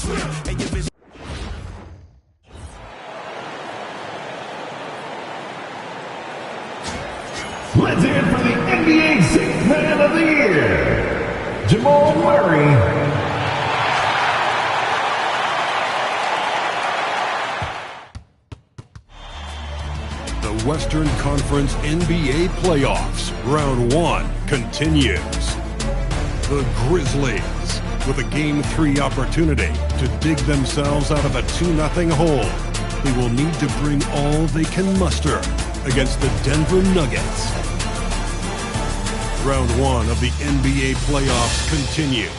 Let's hear it for the NBA Sixth Man of the Year, Jamal Murray. The Western Conference NBA Playoffs, Round 1 continues. The Grizzlies, with a Game 3 opportunity to dig themselves out of a 2-0 hole. They will need to bring all they can muster against the Denver Nuggets. Round 1 of the NBA playoffs continues.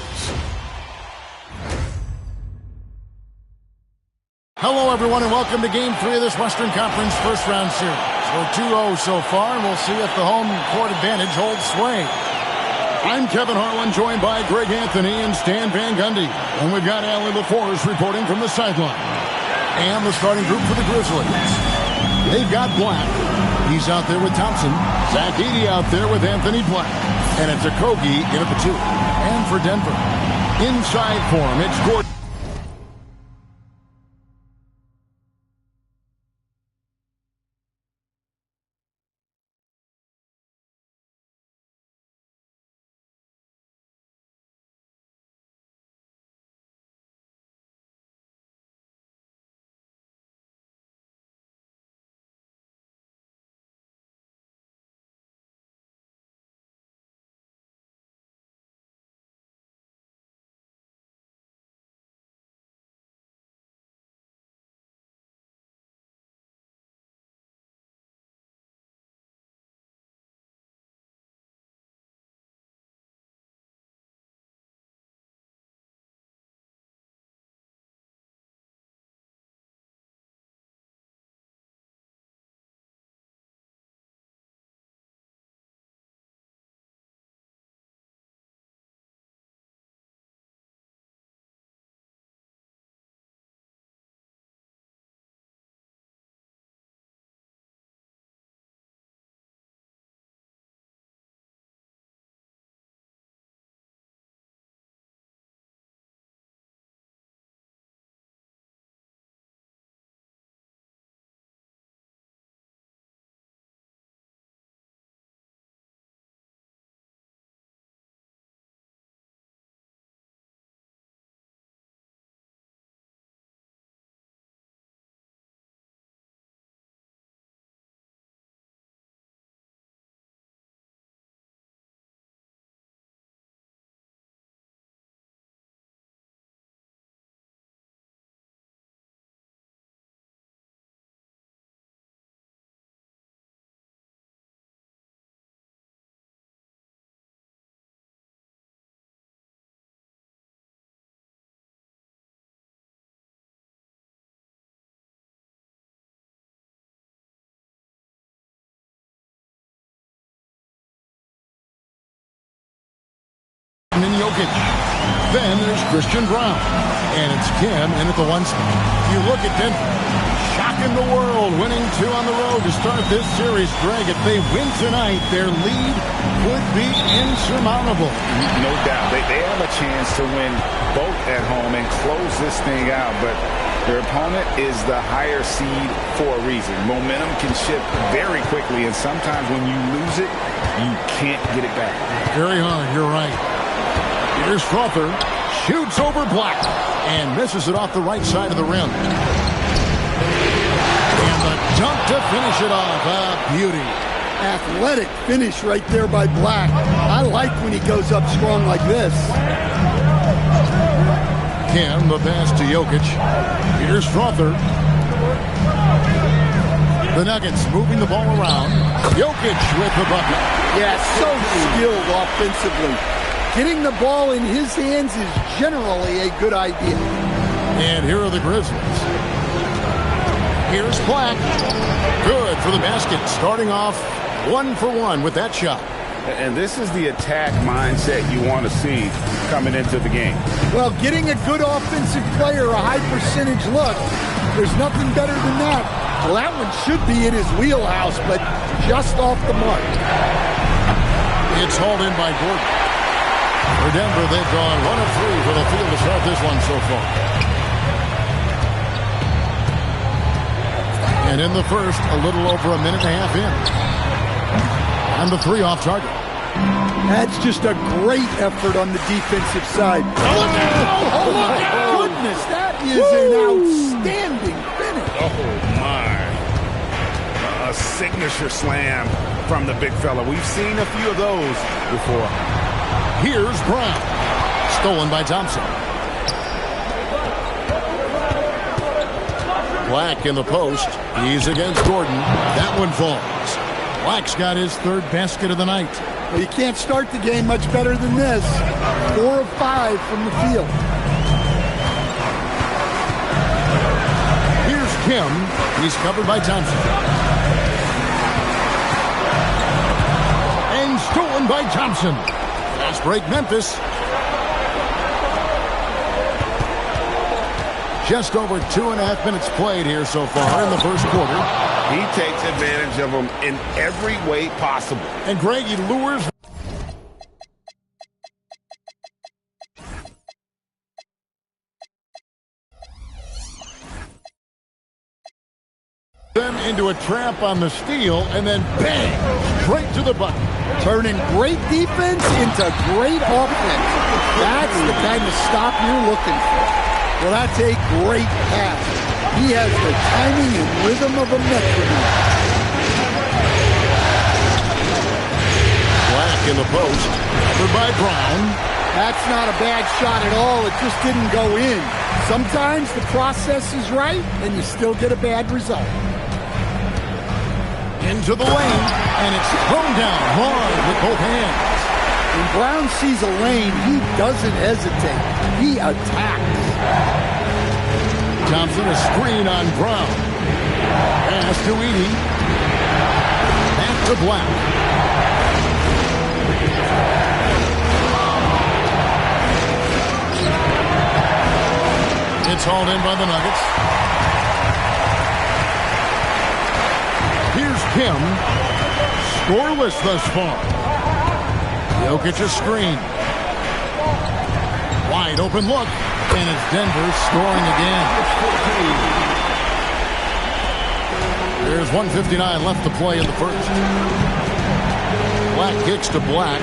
Hello, everyone, and welcome to Game 3 of this Western Conference first round series. We're 2-0 so far, and we'll see if the home court advantage holds sway. I'm Kevin Harlan, joined by Greg Anthony and Stan Van Gundy. And we've got Allie LaForce reporting from the sideline. And the starting group for the Grizzlies. They've got Black. He's out there with Thompson. Zach Edey out there with Anthony Black. And it's Okogie in at the 2. And for Denver, inside for him, it's Gordon. And Jokic. Then there's Christian Brown. And it's Kim in at the 1 spot. You look at Denver. Shocking the world. Winning 2 on the road to start this series. Greg, if they win tonight, their lead would be insurmountable. No doubt. They have a chance to win both at home and close this thing out. But their opponent is the higher seed for a reason. Momentum can shift very quickly. And sometimes when you lose it, you can't get it back. Very hard. You're right. Here's Strother, shoots over Black, and misses it off the right side of the rim. And the dunk to finish it off. A beauty. Athletic finish right there by Black. I like when he goes up strong like this. Kim, the pass to Jokic. Here's Strother. The Nuggets moving the ball around. Jokic with the bucket. Yeah, so skilled offensively. Getting the ball in his hands is generally a good idea. And here are the Grizzlies. Here's Black. Good for the basket. Starting off 1 for 1 with that shot. And this is the attack mindset you want to see coming into the game. Well, getting a good offensive player a high percentage look, there's nothing better than that. Well, that one should be in his wheelhouse, but just off the mark. It's hauled in by Gordon. For Denver, they've gone 1 of 3 for the field to start this one so far. And in the first, a little over a minute and a half in. And the 3 off target. That's just a great effort on the defensive side. Oh my goodness, that is an outstanding finish. Oh my. A signature slam from the big fella. We've seen a few of those before. Here's Brown. Stolen by Thompson. Black in the post. He's against Gordon. That one falls. Black's got his 3rd basket of the night. Well, you can't start the game much better than this. 4 of 5 from the field. Here's Kim. He's covered by Thompson. And stolen by Thompson. Fast break Memphis. Just over 2.5 minutes played here so far in the first quarter. He takes advantage of them in every way possible. And Greg, he lures them into a trap on the steal, and then bang, straight to the bucket. Turning great defense into great offense. That's the kind of stop you're looking for. Well, that's a great pass. He has the timing and rhythm of a metronome. Black in the post, covered by Brown. That's not a bad shot at all. It just didn't go in. Sometimes the process is right, and you still get a bad result. Into the lane, and it's thrown down hard with both hands. When Brown sees a lane, he doesn't hesitate. He attacks. Thompson, a screen on Brown. Pass to Edey. Back to Black. It's hauled in by the Nuggets. Here's Kim. Scoreless thus far. Jokic a screen. Wide open look. And it's Denver scoring again. There's 1:59 left to play in the first. Black kicks to Black.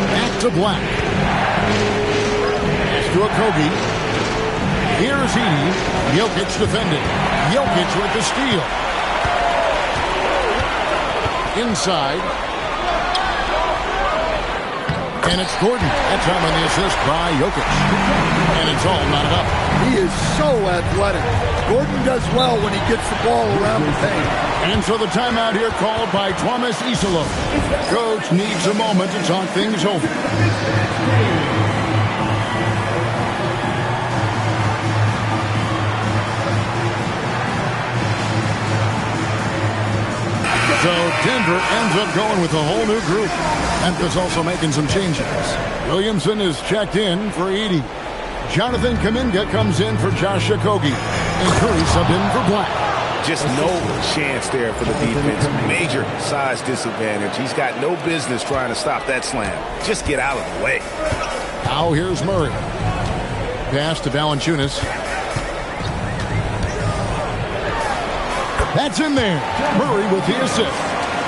Back to Black. Pass to Okogie. Here's Edey. Jokic defended. Jokic with the steal. Inside. And it's Gordon. That time on the assist by Jokic. And it's all knotted up. He is so athletic. Gordon does well when he gets the ball around the paint. And so the timeout here called by Thomas Isolo. Coach needs a moment to talk things over. So Denver ends up going with a whole new group. Memphis also making some changes. Williamson is checked in for Edey. Jonathan Kuminga comes in for Josh Okogie. And Curry subbed in for Black. Just no chance there for the defense. Major size disadvantage. He's got no business trying to stop that slam. Just get out of the way. Now here's Murray. Pass to Valanciunas. That's in there. Murray with the assist.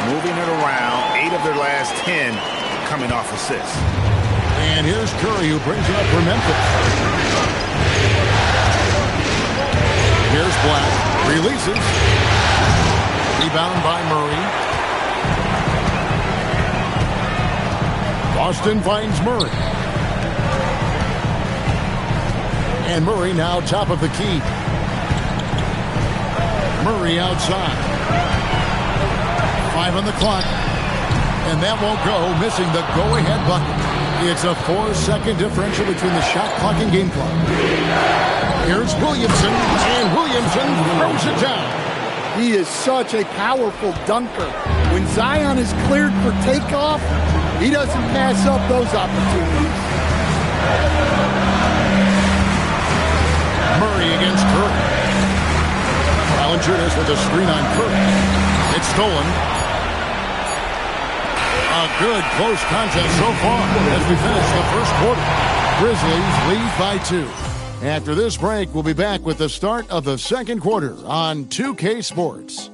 Moving it around. 8 of their last 10 coming off assists. And here's Curry who brings it up for Memphis. Here's Black. Releases. Rebound by Murray. Boston finds Murray. And Murray now top of the key. Murray outside. 5 on the clock. And that won't go, missing the go-ahead bucket. It's a 4-second differential between the shot clock and game clock. Here's Williamson, and Williamson throws it down. He is such a powerful dunker. When Zion is cleared for takeoff, he doesn't pass up those opportunities. Murray against Curry. Valanciunas with a screen on Curry. It's stolen. A good close contest so far as we finish the first quarter. Grizzlies lead by 2. After this break, we'll be back with the start of the second quarter on 2K Sports.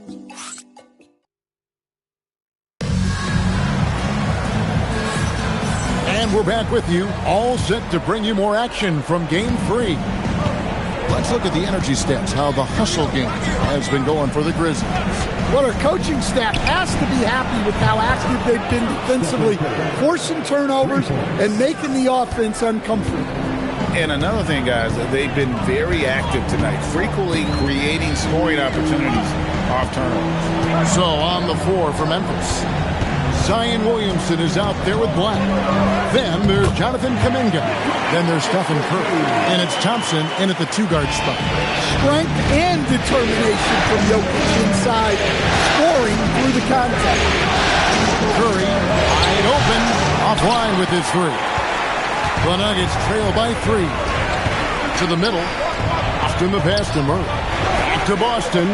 And we're back with you, all set to bring you more action from Game 3. Let's look at the energy stats, how the hustle game has been going for the Grizzlies. Well, our coaching staff has to be happy with how active they've been defensively, forcing turnovers and making the offense uncomfortable. And another thing, guys, they've been very active tonight, frequently creating scoring opportunities off turnovers. So on the floor for Memphis, Zion Williamson is out there with Black. Then there's Jonathan Kuminga. Then there's Stephen Curry. And it's Thompson in at the two-guard spot. Strength and determination from Jokic inside, scoring through the contact. Curry wide open, offline with his three. The Nuggets trail by 3. To the middle. Boston the pass to Murray. Back to Boston.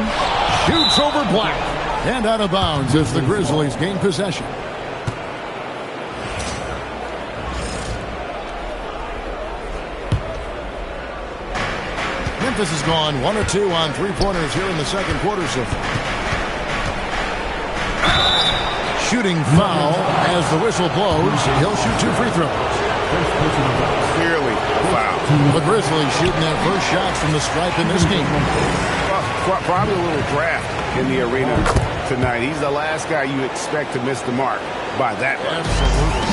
Shoots over Black. And out of bounds as the Grizzlies gain possession. Memphis has gone 1 or 2 on three-pointers here in the second quarter so far. Shooting foul as the whistle blows. He'll shoot 2 free throws. Clearly a foul. The Grizzlies shooting their first shots from the stripe in this game. Probably a little draft in the arena tonight. He's the last guy you expect to miss the mark by that much. Absolutely.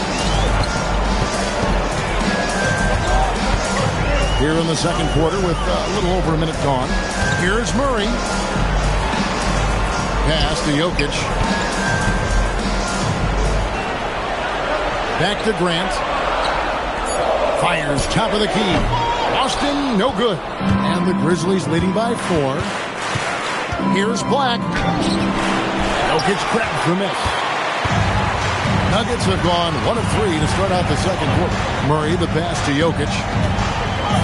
Here in the second quarter with a little over a minute gone. Here's Murray. Pass to Jokic. Back to Grant. Fires top of the key. Boston, no good. And the Grizzlies leading by 4. Here's Black. Jokic grabs the miss. Nuggets have gone 1 of 3 to start out the second quarter. Murray, the pass to Jokic.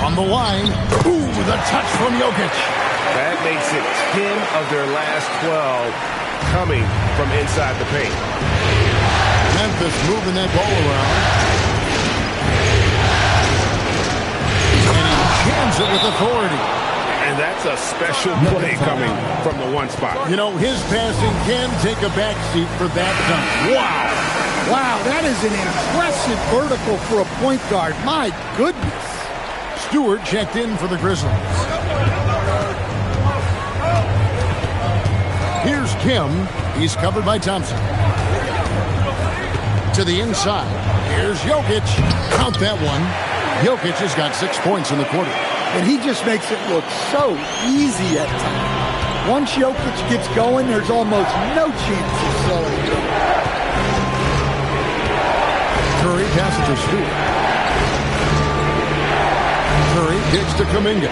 On the line. Ooh, the touch from Jokic. That makes it 10 of their last 12 coming from inside the paint. Memphis moving that ball around. And he jams it with authority. And that's a special play coming from the one spot. You know, his passing can take a backseat for that dunk. Wow. Wow, that is an impressive vertical for a point guard. My goodness. Stewart checked in for the Grizzlies. Here's Kim. He's covered by Thompson. To the inside. Here's Jokic. Count that one. Jokic has got 6 points in the quarter. And he just makes it look so easy at times. Once Jokic gets going, there's almost no chance of slowing down. Curry passes to Stewart. Curry kicks to Kuminga.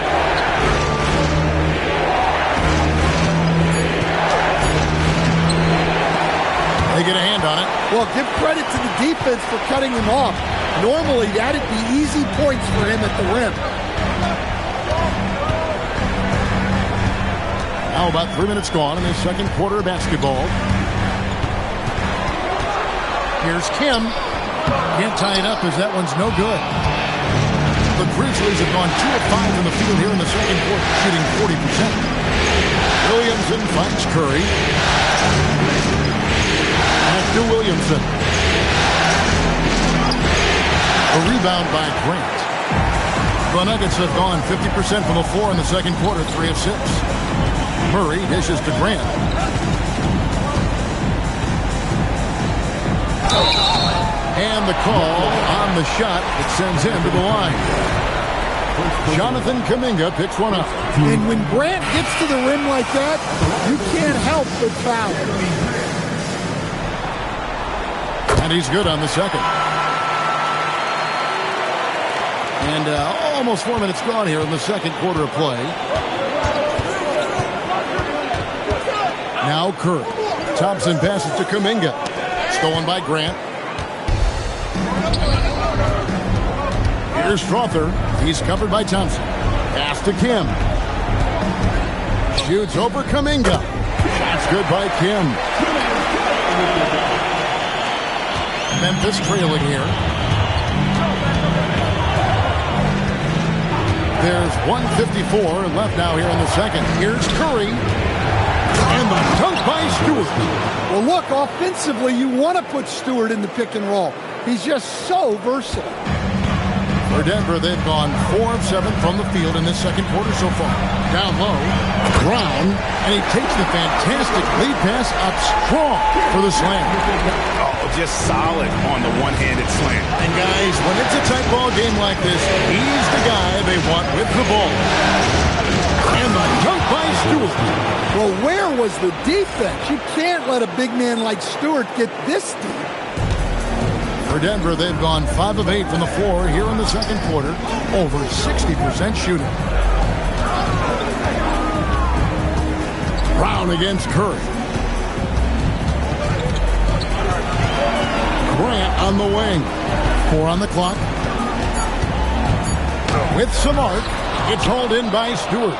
They get a hand on it. Well, give credit to the defense for cutting him off. Normally, that'd be easy points for him at the rim. Now about 3 minutes gone in the second quarter of basketball. Here's Kim. Can't tie it up as that one's no good. The Grizzlies have gone 2 of 5 in the field here in the second quarter, shooting 40%. Williamson finds Curry. Back to Williamson. A rebound by Grant. The Nuggets have gone 50% from the floor in the second quarter, 3 of 6. Murray dishes to Grant. And the call on the shot that sends him to the line. Jonathan Kuminga picks one up. And when Grant gets to the rim like that, you can't help but foul. And he's good on the second. And almost 4 minutes gone here in the second quarter of play. Now Curry. Thompson passes to Kuminga. Stolen by Grant. Here's Strother. He's covered by Thompson. Pass to Kim. Shoots over Kuminga. Shot's good by Kim. Memphis trailing here. There's 1:54 left now here in the second. Here's Curry. And the dunk by Stewart. Well, look, offensively, you want to put Stewart in the pick and roll. He's just so versatile. For Denver, they've gone 4 of 7 from the field in this second quarter so far. Down low, Brown, and he takes the fantastic lead pass up strong for the slam. Oh, just solid on the one-handed slam. And guys, when it's a tight ball game like this, he's the guy they want with the ball. And the dunk by Stewart. Well, where was the defense? You can't let a big man like Stewart get this deep. For Denver, they've gone 5 of 8 from the floor here in the second quarter. Over 60% shooting. Brown against Curry. Grant on the wing. 4 on the clock. With some arc, it's hauled in by Stewart.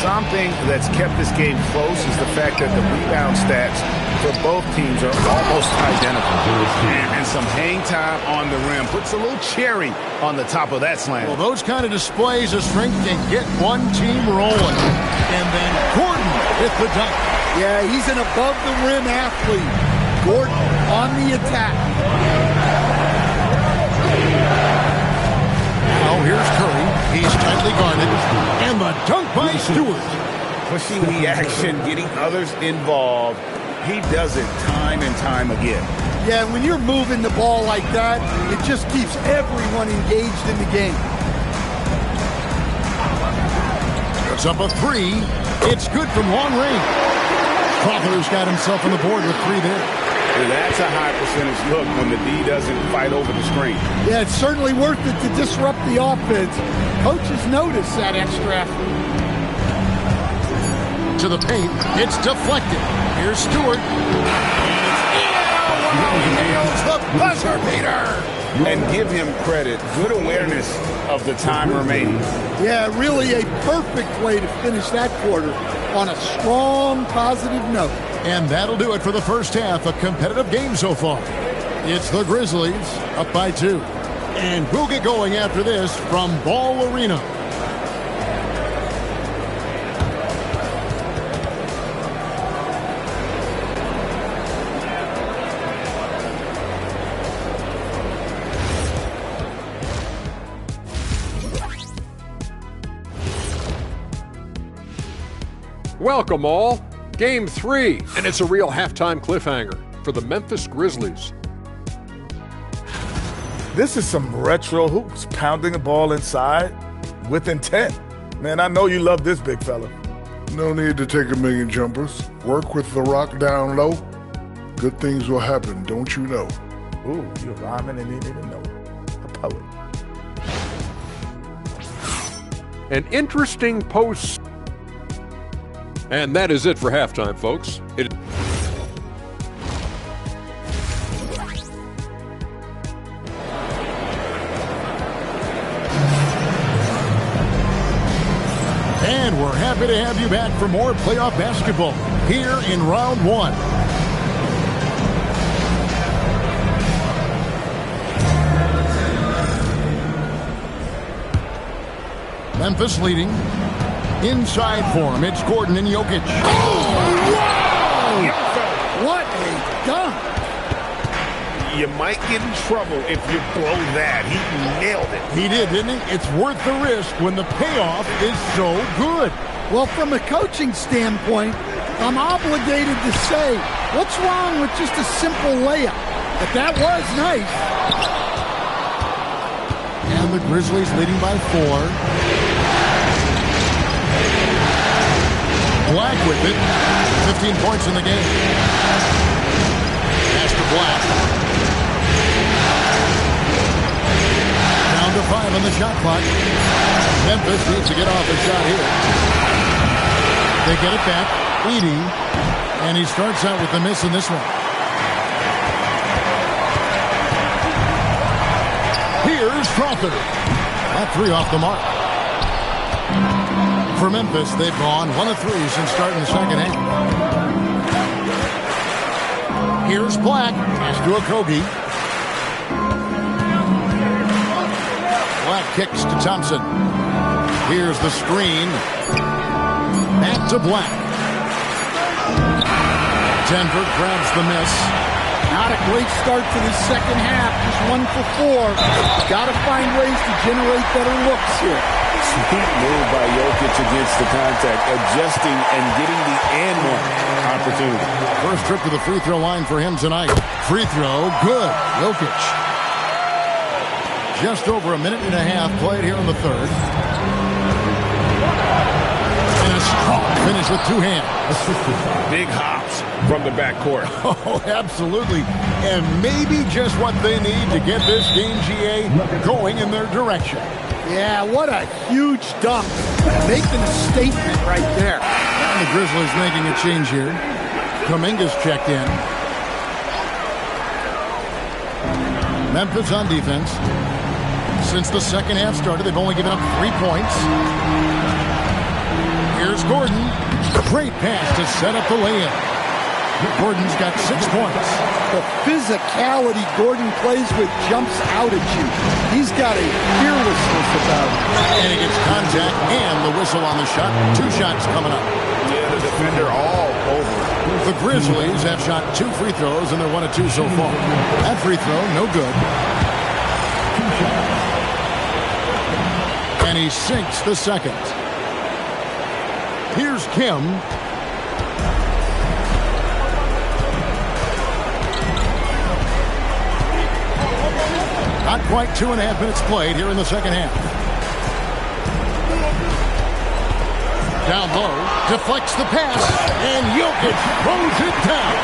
Something that's kept this game close is the fact that the rebound stats for both teams are almost identical. And some hang time on the rim puts a little cherry on the top of that slam. Well, those kind of displays of strength can get one team rolling. And then Gordon with the dunk. Yeah, he's an above-the-rim athlete. Gordon on the attack. Now here's Curry. He's tightly guarded. And the dunk by Stewart. Pushing the action, getting others involved. He does it time and time again. Yeah, when you're moving the ball like that, it just keeps everyone engaged in the game. It's up a 3. It's good from long range. Crawford's got himself on the board with 3 there. That's a high percentage look when the D doesn't fight over the screen. Yeah, it's certainly worth it to disrupt the offense. Coaches notice that extra effort. To the paint, it's deflected. Here's Stewart. He nails the buzzer beater. And give him credit. Good awareness of the time remaining. Yeah, really a perfect way to finish that quarter on a strong, positive note. And that'll do it for the first half. A competitive game so far. It's the Grizzlies up by 2. And we'll get going after this from Ball Arena. Welcome all. Game 3, and it's a real halftime cliffhanger for the Memphis Grizzlies. This is some retro hoops, pounding the ball inside with intent. Man, I know you love this big fella. No need to take a million jumpers. Work with the rock down low. Good things will happen, don't you know? Ooh, you're rhyming and you didn't even know. A poet. An interesting post. And that is it for halftime, folks. And we're happy to have you back for more playoff basketball here in round 1. Memphis leading. Inside for him, it's Gordon and Jokic. Oh, wow! What a dunk! You might get in trouble if you blow that. He nailed it. He did, didn't he? It's worth the risk when the payoff is so good. Well, from a coaching standpoint, I'm obligated to say, what's wrong with just a simple layup? But that was nice. And the Grizzlies leading by 4. Black with it. 15 points in the game. Pass to Black. Down to 5 on the shot clock. Memphis needs to get off a shot here. They get it back. Edey. And he starts out with a miss in this one. Here's Crawford. That 3 off the mark. For Memphis, they've gone 1 of 3 since starting the second half. Here's Black. Pass to Okogie. Black kicks to Thompson. Here's the screen. Back to Black. Denver grabs the miss. Not a great start to the second half. Just 1 for 4. Got to find ways to generate better looks here. Sweet move by Jokic against the contact, adjusting and getting the and one opportunity. First trip to the free throw line for him tonight. Free throw, good. Jokic. Just over a minute and a half played here in the third. And a strong finish with 2 hands. Big hops from the backcourt. Oh, absolutely. And maybe just what they need to get this game, GA, going in their direction. Yeah, what a huge dunk. Making a statement right there. And the Grizzlies making a change here. Kuminga's checked in. Memphis on defense. Since the second half started, they've only given up 3 points. Here's Gordon. Great pass to set up the layup. Gordon's got 6 points. The physicality Gordon plays with jumps out at you. He's got a fearlessness about him. And he gets contact and the whistle on the shot. 2 shots coming up. Yeah, the defender all over. The Grizzlies have shot 2 free throws, and they're 1 of 2 so far. That free throw, no good. And he sinks the second. Here's Kim. Not quite 2.5 minutes played here in the second half. Down low, deflects the pass, and Jokic throws it down.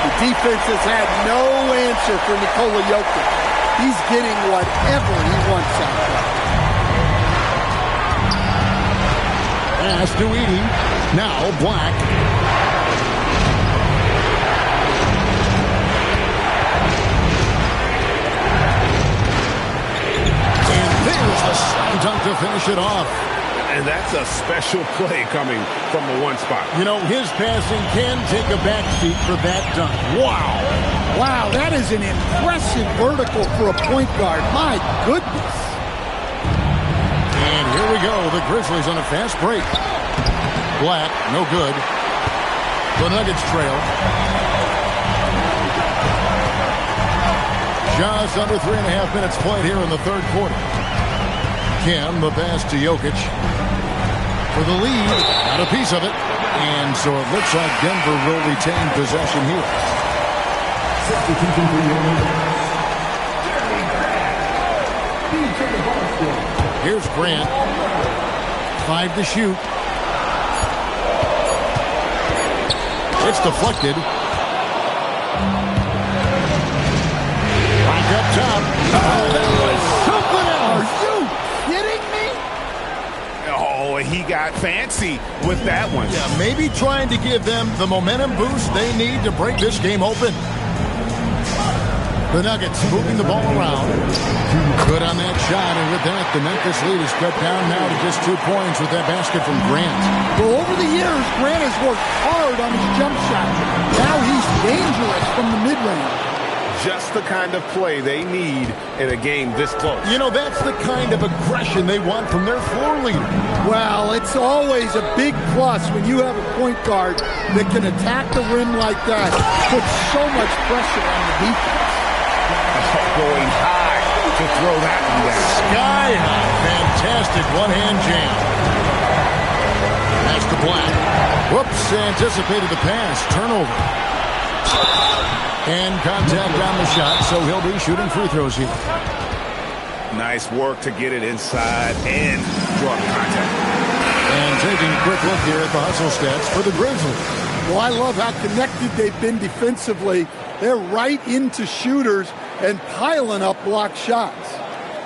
The defense has had no answer for Nikola Jokic. He's getting whatever he wants out there. Pass to Edey. Now Black. And there's the slam dunk to finish it off. And that's a special play coming from the one spot. You know, his passing can take a backseat for that dunk. Wow. Wow, that is an impressive vertical for a point guard. My goodness. And here we go. The Grizzlies on a fast break. Black, no good. The Nuggets trail. Just under 3.5 minutes played here in the third quarter. Kim, the pass to Jokic. For the lead, got a piece of it. And so it looks like Denver will retain possession here. Here's Grant. 5 to shoot. It's deflected. Back up top. Oh, that was something else. Are you kidding me? Oh, he got fancy with that one. Yeah, maybe trying to give them the momentum boost they need to break this game open. The Nuggets moving the ball around. Good on that shot, and with that, the Memphis lead is cut down now to just 2 points with that basket from Grant. Well, over the years, Grant has worked hard on his jump shot. Now he's dangerous from the mid-range. Just the kind of play they need in a game this close. You know, that's the kind of aggression they want from their floor leader. Well, it's always a big plus when you have a point guard that can attack the rim like that. Puts so much pressure on the defense. Going high to throw that one down. Sky high. Fantastic one-hand jam. Pass to Black. Whoops, anticipated the pass. Turnover. And contact on the shot, so he'll be shooting free throws here. Nice work to get it inside and draw the contact. And taking a quick look here at the hustle stats for the Grizzlies. Well, I love how connected they've been defensively. They're right into shooters and piling up block shots.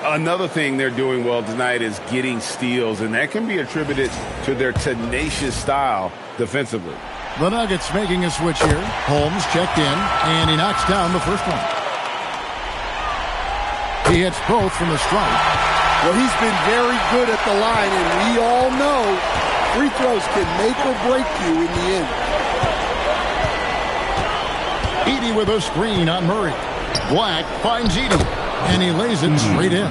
Another thing they're doing well tonight is getting steals, and that can be attributed to their tenacious style defensively. The Nuggets making a switch here. Holmes checked in, and he knocks down the first one. He hits both from the strike. Well, he's been very good at the line, and we all know free throws can make or break you in the end. Edey with a screen on Murray. Black finds Edey, and he lays it straight in.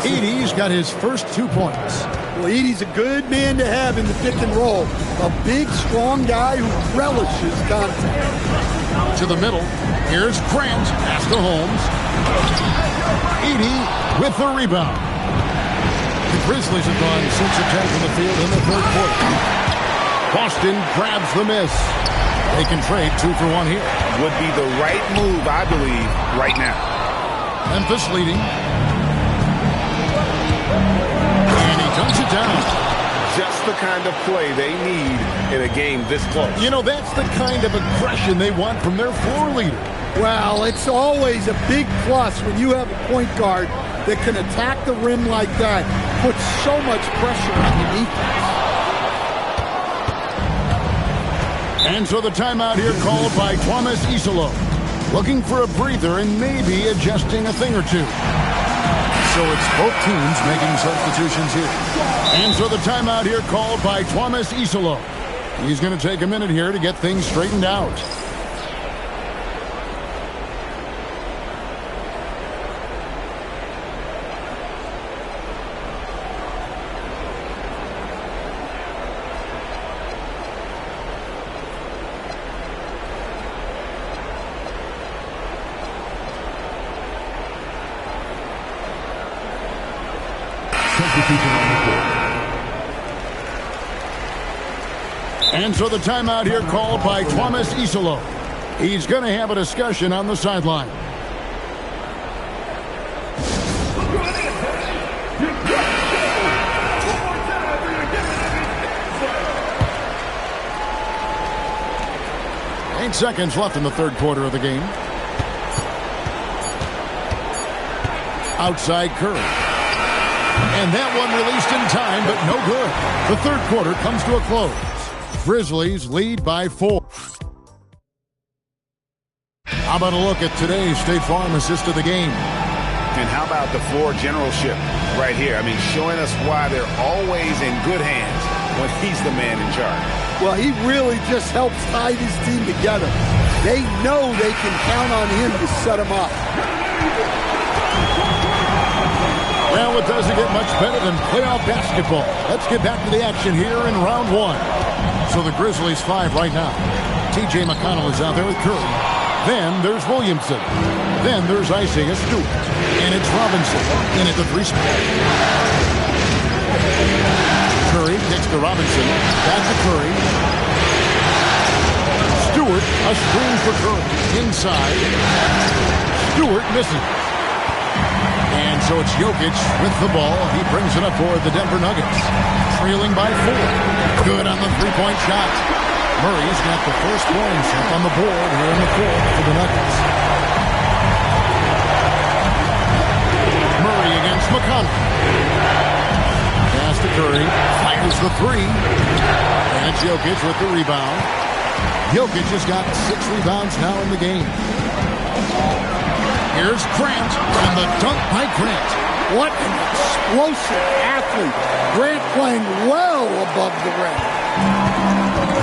Edey's got his first 2 points. Well, Edey's a good man to have in the pick and roll. A big, strong guy who relishes contact. To the middle. Here's Grant. Pass to Holmes. Edey with the rebound. The Grizzlies have gone 6 of 10 from the field in the third quarter. Boston grabs the miss. They can trade 2 for 1 here. Would be the right move, I believe, right now. Memphis leading. And he dunks it down. Just the kind of play they need in a game this close. You know, that's the kind of aggression they want from their floor leader. Well, it's always a big plus when you have a point guard that can attack the rim like that. Puts so much pressure on the defense. And so the timeout here called by Thomas Isolo. Looking for a breather and maybe adjusting a thing or two. So it's both teams making substitutions here. And so the timeout here called by Thomas Isolo. He's going to take a minute here to get things straightened out. And so the timeout here called by Thomas Isolo. He's going to have a discussion on the sideline. Eight seconds left in the third quarter of the game. Outside Curry. And that one released in time, but no good. The third quarter comes to a close. Grizzlies lead by 4. How about a look at today's State Farm assist of the game? And how about the floor generalship right here? I mean, showing us why they're always in good hands when he's the man in charge. Well, he really just helps tie this team together. They know they can count on him to set them up. Well, it doesn't get much better than playoff basketball. Let's get back to the action here in round 1. So the Grizzlies 5 right now. T.J. McConnell is out there with Curry. Then there's Williamson. Then there's Isaiah Stewart. And it's Robinson in at the 3 spot. Curry kicks to Robinson. Back to Curry. Stewart, a screen for Curry. Inside. Stewart misses. And so it's Jokic with the ball. He brings it up for the Denver Nuggets. Trailing by 4. Good on the 3-point shot. Murray's got the first points up on the board here in the fourth for the Nuggets. Murray against McConnell. Pass to Curry. Fires the 3. And it's Jokic with the rebound. Jokic has got 6 rebounds now in the game. Here's Grant, and the dunk by Grant. What an explosive athlete. Grant playing well above the rim.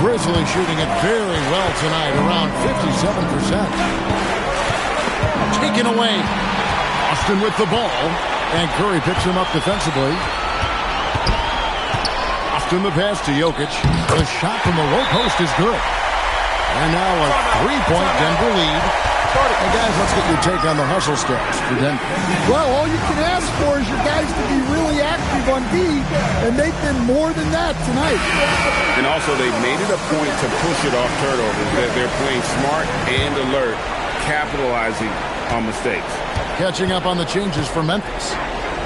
Grizzlies shooting it very well tonight, around 57%. Taken away. Austin with the ball, and Curry picks him up defensively. Austin the pass to Jokic. The shot from the low post is good. And now a 3-point Denver lead. And guys, let's get your take on the hustle stats for Denver. Well, all you can ask for is your guys to be really active on D, and they've been more than that tonight. And also, they've made it a point to push it off turnovers. They're playing smart and alert, capitalizing on mistakes. Catching up on the changes for Memphis.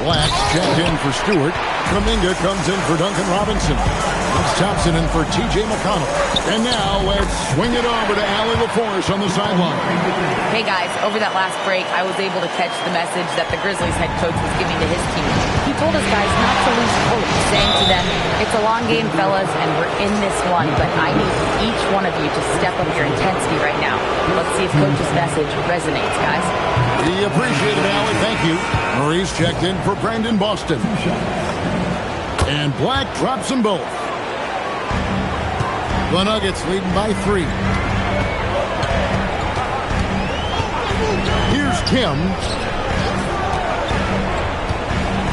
Blacks checked in for Stewart. Kuminga comes in for Duncan Robinson. It's Thompson in for T.J. McConnell. And now let's swing it over to Allie LaForce on the sideline. Hey guys, over that last break, I was able to catch the message that the Grizzlies head coach was giving to his team. He told us guys not to lose hope, saying to them, it's a long game, fellas, and we're in this one, but I need each one of you to step up your intensity right now. Let's see if coach's message resonates, guys. We appreciate it, Allie. Thank you. Murray's checked in for Brandon Boston. And Black drops them both. The Nuggets leading by 3. Here's Kim.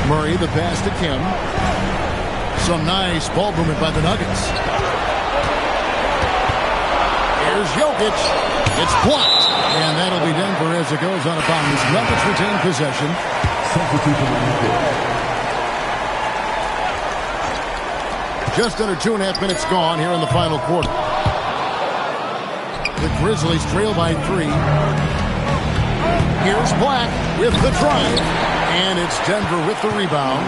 Murray, the pass to Kim. Some nice ball movement by the Nuggets. Here's Jokic. It's blocked. And that'll be Denver as it goes on a bounce. Nuggets retain possession. Just under 2.5 minutes gone here in the final quarter. The Grizzlies trail by 3. Here's Black with the drive. And it's Denver with the rebound.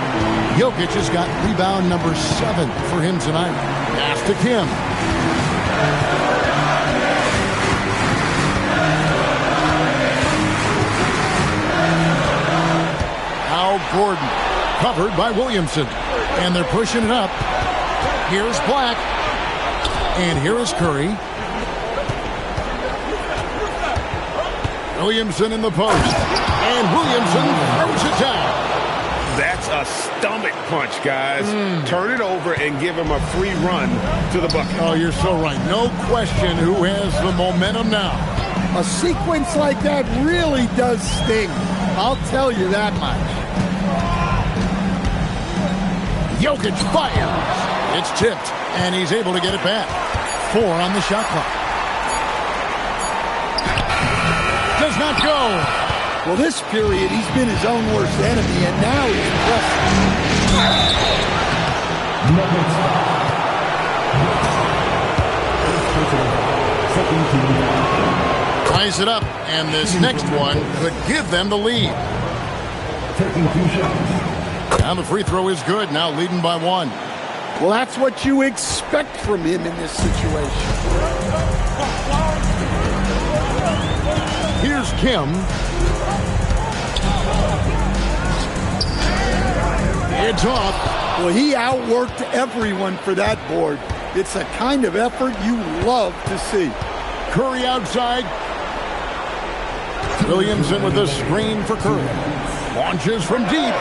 Jokic has got rebound number 7 for him tonight. Pass to Kim. Al Gordon covered by Williamson. And they're pushing it up. Here's Black. And here is Curry. Williamson in the post. And Williamson throws it down. That's a stomach punch, guys. Turn it over and give him a free run to the bucket. Oh, you're so right. No question who has the momentum now. A sequence like that really does sting. I'll tell you that much. Jokic fires. It's tipped, and he's able to get it back. 4 on the shot clock. Does not go. Well, this period, he's been his own worst enemy, and now he's pressing. Ties it up, and this next one could give them the lead. Now the free throw is good, now leading by 1. Well, that's what you expect from him in this situation. Here's Kim. It's off. Well, he outworked everyone for that board. It's a kind of effort you love to see. Curry outside. Williamson with the screen for Curry. Launches from deep.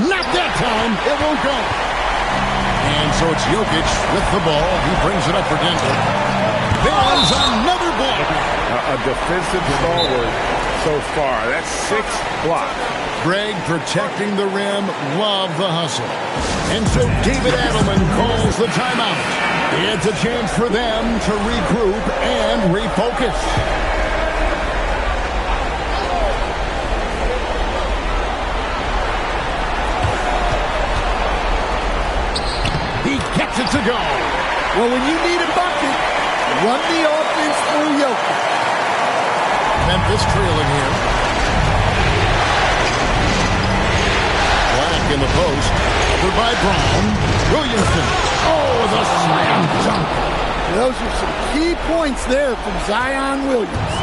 Not that time. It won't go. And so it's Jokic with the ball. He brings it up for Denver. There's another block. A defensive stalwart so far. That's 6 blocks. Greg protecting the rim. Love the hustle. And so David Adelman calls the timeout. It's a chance for them to regroup and refocus. He gets it to go. Well, when you need a bucket, run the offense through Jokic. Memphis trailing here. Black in the post. Over by Brown. Williamson. Oh, the slam dunk. Those are some key points there from Zion Williams.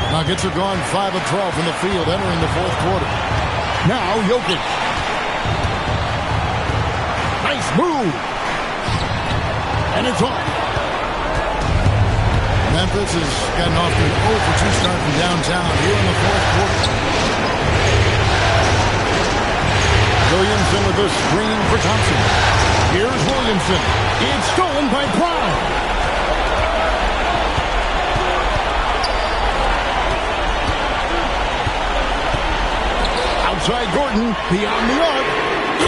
Nuggets are gone 5 of 12 from the field entering the fourth quarter. Now Jokic. Nice move. And it's on. Memphis has gotten off to an 0 for 2 start from downtown here in the fourth quarter. Williamson with the screen for Thompson. Here's Williamson. It's stolen by Brown. Outside Gordon, beyond the arc.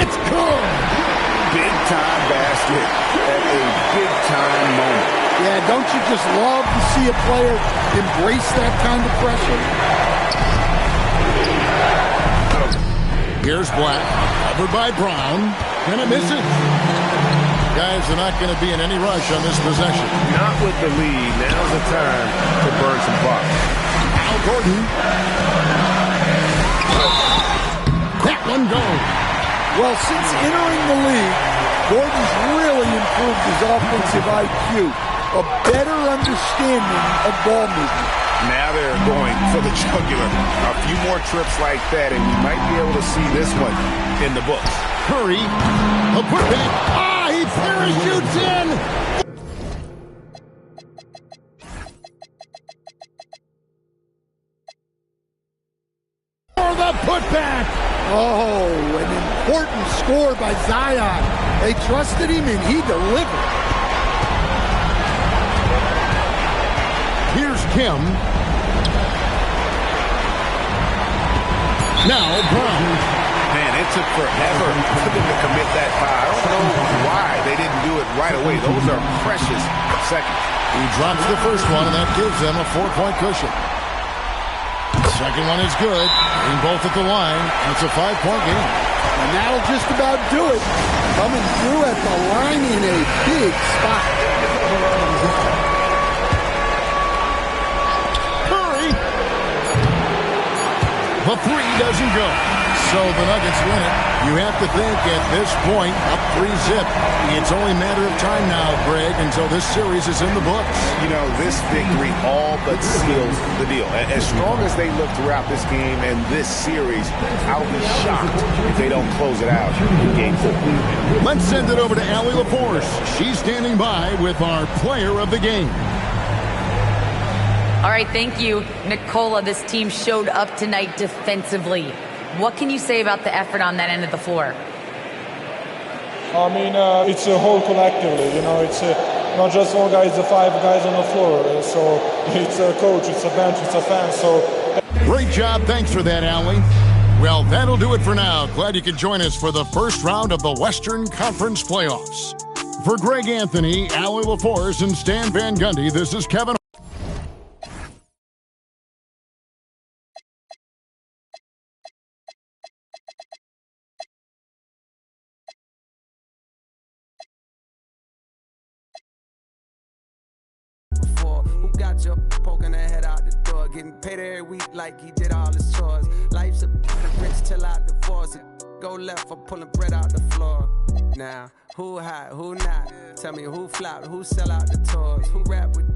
It's good. Big-time basket at a big-time moment. Yeah, don't you just love to see a player embrace that kind of pressure? Here's Black, covered by Brown, and it misses. Guys are not going to be in any rush on this possession. Not with the lead. Now's the time to burn some bucks. Al Gordon. That one goes. Well, since entering the league, Gordon's really improved his offensive IQ. A better understanding of ball movement. Now they're going for the jugular. A few more trips like that, and we might be able to see this one in the books. Curry, a putback. He parachutes in. For the putback. Oh, an important score by Zion. They trusted him, and he delivered. Here's Kim. Now Brown. Man, it took forever for them to commit that foul. I don't right away. Those are precious seconds. He drops the first one, and that gives them a 4-point cushion. Second one is good. Being both at the line. It's a 5-point game. And that'll just about do it. Coming through at the line in a big spot. Curry. The three doesn't go. So the Nuggets win it. You have to think at this point, up 3-zip. It's only a matter of time now, Greg, until this series is in the books. You know, this victory all but seals the deal. As strong as they look throughout this game and this series, I'll be shocked if they don't close it out in Game 4. Let's send it over to Allie LaForce. She's standing by with our player of the game. All right, thank you, Nicola. This team showed up tonight defensively. What can you say about the effort on that end of the floor? I mean, it's a whole collectively. You know, it's not just one guy, it's the 5 guys on the floor. So it's a coach, it's a bench, it's a fan. So great job. Thanks for that, Allie. Well, that'll do it for now. Glad you could join us for the first round of the Western Conference Playoffs. For Greg Anthony, Allie LaForce, and Stan Van Gundy, this is Kevin. Who got you poking her head out the door, getting paid every week like he did all his chores. Life's a rich till I divorce it. Go left for pulling bread out the floor. Now, who hot, who not? Tell me who flopped, who sell out the tours, who rap with